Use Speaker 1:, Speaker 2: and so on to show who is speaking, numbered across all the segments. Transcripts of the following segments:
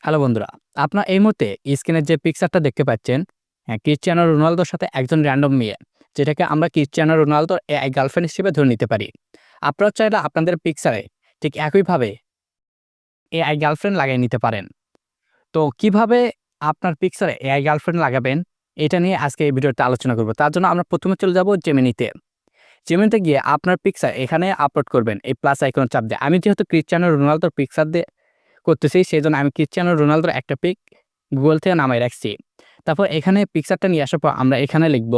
Speaker 1: Hello বন্ধুরা, আপনার এই মুহূর্তে স্ক্রিনে যে পিকচারটা দেখতে পাচ্ছেন, হ্যাঁ, ক্রিস্টিয়ানো রোনালদোর সাথে একজন র‍্যান্ডম মেয়ে, যেটাকে আমরা ক্রিস্টিয়ানো রোনালদোর এআই গার্লফ্রেন্ড হিসেবে ধরে নিতে পারি। আপনারা চাইলে আপনাদের পিকচারে ঠিক একইভাবে এআই গার্লফ্রেন্ড লাগিয়ে নিতে পারেন। তো কিভাবে আপনার পিকচারে এআই গার্লফ্রেন্ড লাগাবেন, এটা নিয়ে আজকে এই ভিডিওতে আলোচনা করব। তার জন্য আমরা প্রথমে চলে যাব জেমিনিতে। জেমিনিতে গিয়ে আপনার পিকচার এখানে আপলোড করবেন এই প্লাস আইকনে চাপ দিয়ে। আমি যেহেতু ক্রিস্টিয়ানো রোনালদোর পিকচার দিয়ে করতেছি, সেজন্য আমি ক্রিস্টিয়ানো রোনালদোর একটা পিক গুগল থেকে নামায় রাখছি। তারপর এখানে পিকচারটা নিয়ে আসার পর আমরা এখানে লিখব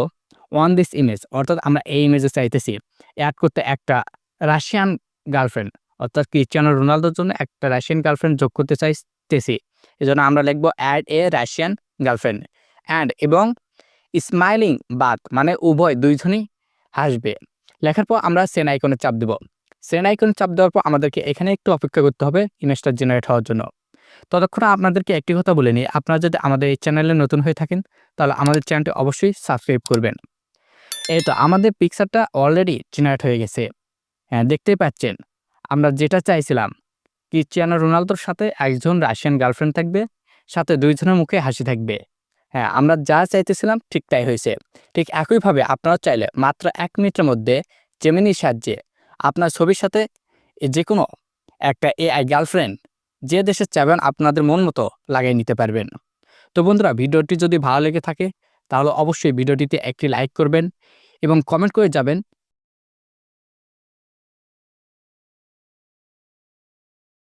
Speaker 1: অন দিস ইমেজ, অর্থাৎ আমরা এই ইমেজে চাইতেছি অ্যাড করতে একটা রাশিয়ান গার্লফ্রেন্ড, অর্থাৎ ক্রিস্টিয়ানো রোনালদোর জন্য একটা রাশিয়ান গার্লফ্রেন্ড যোগ করতে চাইতেছি। এজন্য আমরা লিখব অ্যাড এ রাশিয়ান গার্লফ্রেন্ড এবং স্মাইলিং বাথ মানে উভয় দুইজনই হাসবে। লেখার পর আমরা সেন্ড আইকনে চাপ দেব। সেন্ড আইকনে চাপ দেওয়ার পর আমাদেরকে এখানে একটু অপেক্ষা করতে হবে ইমেজটা জেনারেট হওয়ার জন্য। ততক্ষণে আপনাদেরকে একটি কথা বলে নিই, আপনারা যদি আমাদের এই চ্যানেলে নতুন হয়ে থাকেন তাহলে আমাদের চ্যানেলটি অবশ্যই সাবস্ক্রাইব করবেন। এই তো আমাদের পিকচারটা অলরেডি জেনারেট হয়ে গেছে। হ্যাঁ, দেখতেই পাচ্ছেন আমরা যেটা চাইছিলাম, ক্রিস্টিয়ানো রোনালদোর সাথে একজন রাশিয়ান গার্লফ্রেন্ড থাকবে, সাথে দুইজনের মুখে হাসি থাকবে। হ্যাঁ, আমরা যা চাইতেছিলাম ঠিক তাই হয়েছে। ঠিক একইভাবে আপনারা চাইলে মাত্র ১ মিনিটের মধ্যে জেমিনির সাহায্যে আপনার ছবির সাথে যেকোনো একটা এআই গার্লফ্রেন্ড যে দেশে চাবেন আপনাদের মন মতো লাগিয়ে নিতে পারবেন। তো বন্ধুরা, ভিডিওটি যদি ভালো লেগে থাকে তাহলে অবশ্যই ভিডিওটিতে একটি লাইক করবেন এবং কমেন্ট করে যাবেন